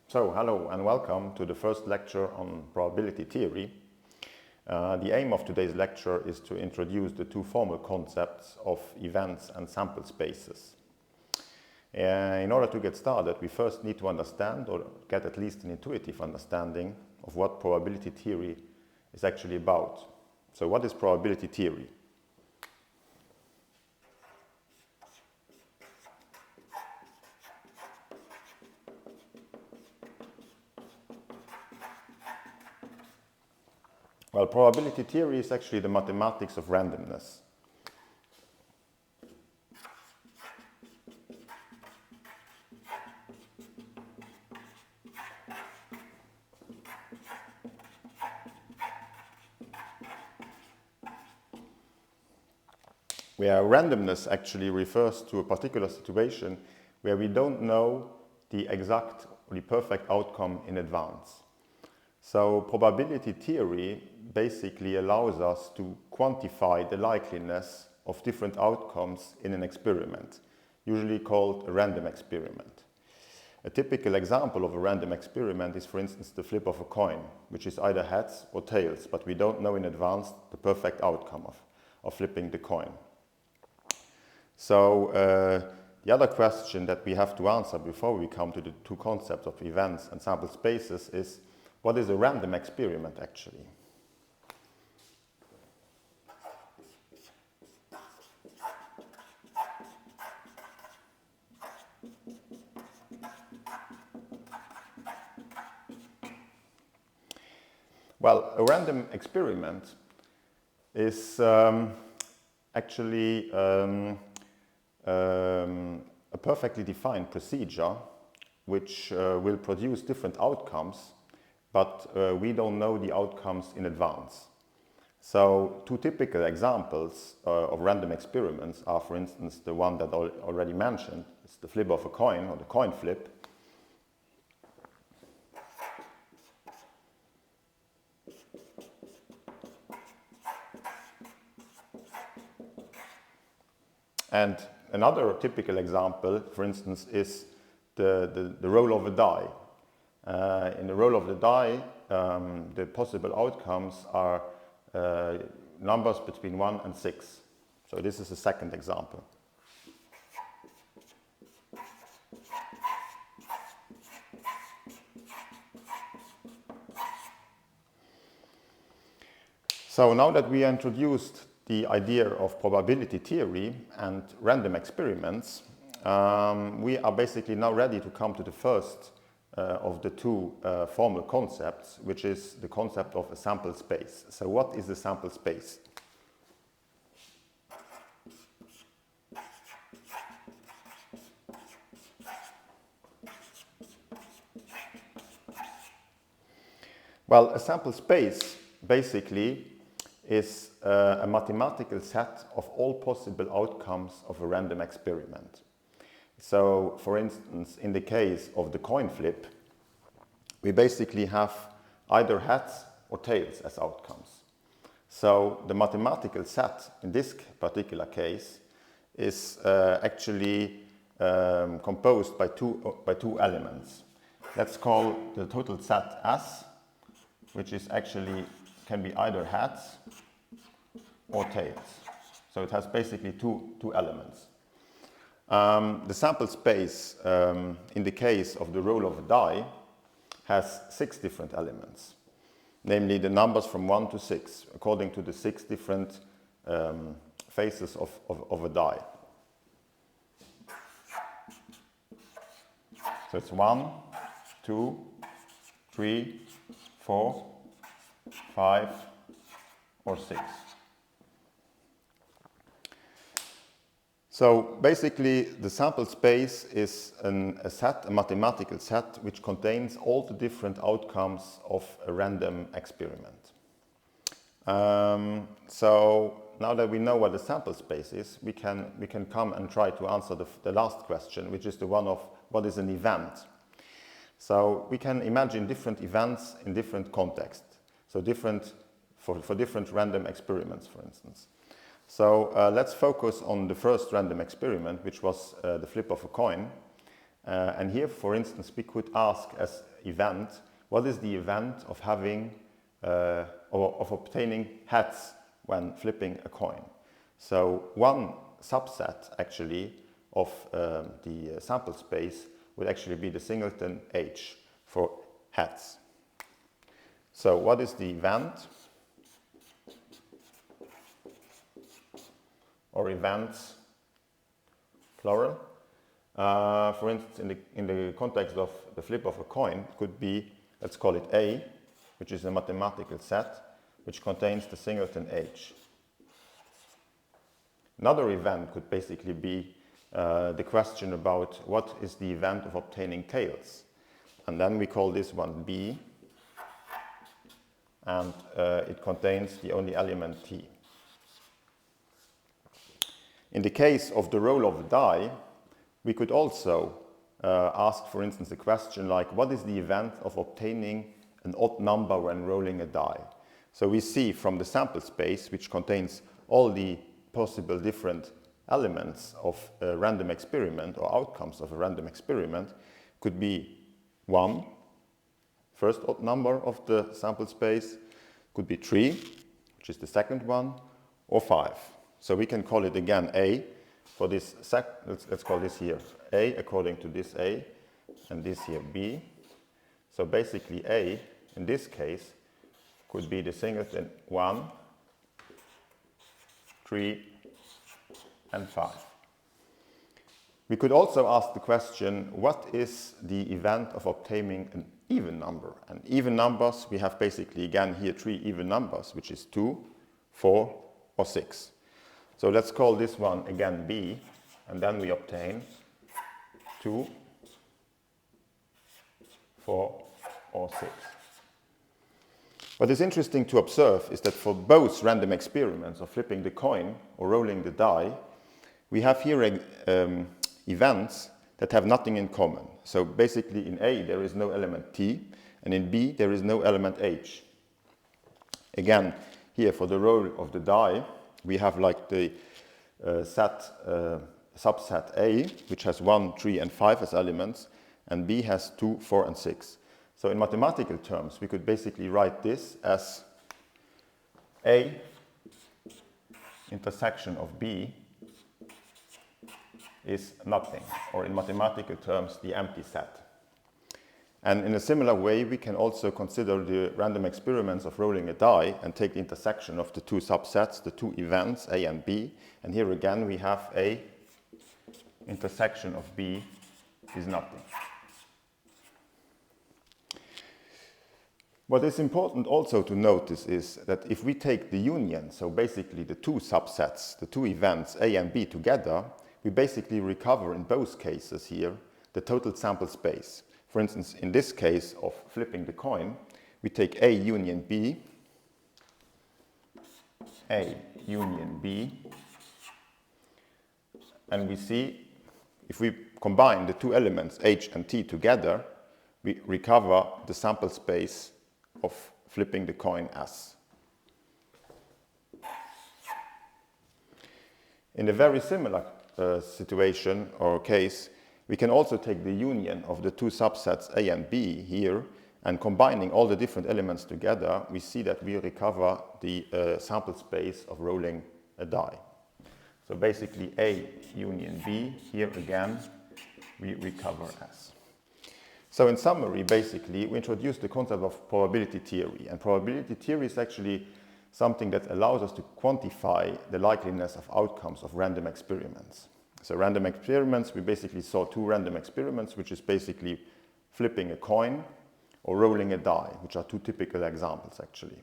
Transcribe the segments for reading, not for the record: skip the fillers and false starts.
So, hello and welcome to the first lecture on probability theory. The aim of today's lecture is to introduce the two formal concepts of events and sample spaces. In order to get started, we first need to understand or get at least an intuitive understanding of what probability theory is actually about. So, what is probability theory? Well, probability theory is actually the mathematics of randomness. Where randomness actually refers to a particular situation where we don't know the exact or the perfect outcome in advance. So probability theory basically allows us to quantify the likeliness of different outcomes in an experiment, usually called a random experiment. A typical example of a random experiment is, for instance, the flip of a coin, which is either heads or tails, but we don't know in advance the perfect outcome of flipping the coin. So the other question that we have to answer before we come to the two concepts of events and sample spaces is, what is a random experiment actually? Well, a random experiment is actually a perfectly defined procedure which will produce different outcomes, but we don't know the outcomes in advance. So two typical examples of random experiments are, for instance, the one that I already mentioned, it's the flip of a coin or the coin flip. And another typical example, for instance, is the roll of a die. In the roll of the die, the possible outcomes are numbers between 1 and 6. So this is a second example. So now that we introduced the idea of probability theory and random experiments, we are basically now ready to come to the first of the two formal concepts, which is the concept of a sample space. So what is a sample space? Well, a sample space basically is a mathematical set of all possible outcomes of a random experiment. So, for instance, in the case of the coin flip, we basically have either heads or tails as outcomes. So the mathematical set in this particular case is actually composed by two elements. Let's call the total set S, which is actually can be either heads or tails. So it has basically two elements. The sample space in the case of the roll of a die has 6 different elements, namely the numbers from 1 to 6, according to the 6 different faces of a die. So it's 1, 2, 3, 4, 5, or 6. So basically the sample space is a mathematical set, which contains all the different outcomes of a random experiment. So now that we know what the sample space is, we can come and try to answer the last question, which is the one of what is an event. So we can imagine different events in different contexts, so for different random experiments, for instance. So let's focus on the first random experiment, which was the flip of a coin. And here, for instance, we could ask as event, what is the event of having or of obtaining heads when flipping a coin? So one subset actually of the sample space would actually be the singleton H for heads. So what is the event or events, plural? For instance, in the context of the flip of a coin, it could be, let's call it A, which is a mathematical set which contains the singleton H. Another event could basically be the question about what is the event of obtaining tails. And then we call this one B, and it contains the only element T. In the case of the roll of a die, we could also ask, for instance, a question like, what is the event of obtaining an odd number when rolling a die? So we see from the sample space, which contains all the possible different elements of a random experiment or outcomes of a random experiment, could be 1, first odd number of the sample space, could be 3, which is the second one, or 5. So we can call it again A for this, let's call this here A according to this A, and this here B. So basically A, in this case, could be the singleton 1, 3, and 5. We could also ask the question, what is the event of obtaining an even number? And even numbers, we have basically again here 3 even numbers, which is 2, 4, or 6. So let's call this one again B, and then we obtain 2, 4, or 6. What is interesting to observe is that for both random experiments of flipping the coin or rolling the die, we have here events that have nothing in common. So basically in A there is no element T, and in B there is no element H. Again, here for the roll of the die, we have like the subset A, which has 1, 3, and 5 as elements, and B has 2, 4, and 6. So in mathematical terms, we could basically write this as A intersection of B is nothing, or in mathematical terms, the empty set. And in a similar way, we can also consider the random experiments of rolling a die and take the intersection of the two subsets, the two events, A and B. And here again, we have A intersection of B is nothing. What is important also to notice is that if we take the union, so basically the two subsets, the two events, A and B together, we basically recover in both cases here the total sample space. For instance, in this case of flipping the coin, we take A union B, A union B, and we see if we combine the two elements H and T together, we recover the sample space of flipping the coin S. In a very similar situation or case, we can also take the union of the two subsets A and B here, and combining all the different elements together, we see that we recover the sample space of rolling a die. So basically A union B, here again, we recover S. So in summary, basically, we introduced the concept of probability theory. And probability theory is actually something that allows us to quantify the likeliness of outcomes of random experiments. So random experiments, we basically saw two random experiments, which is basically flipping a coin or rolling a die, which are two typical examples actually.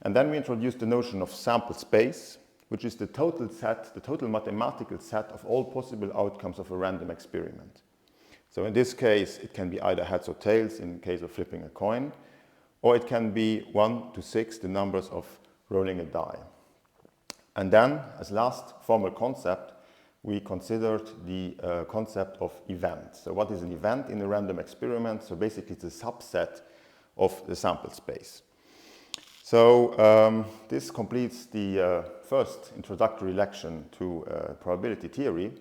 And then we introduced the notion of sample space, which is the total set, the total mathematical set of all possible outcomes of a random experiment. So in this case, it can be either heads or tails in case of flipping a coin, or it can be 1 to 6, the numbers of rolling a die. And then, as last formal concept, we considered the concept of event. So what is an event in a random experiment? So basically it's a subset of the sample space. So this completes the first introductory lecture to probability theory.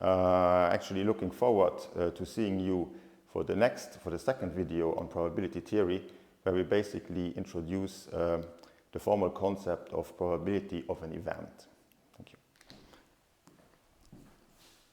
Actually looking forward to seeing you for the second video on probability theory, where we basically introduce the formal concept of probability of an event.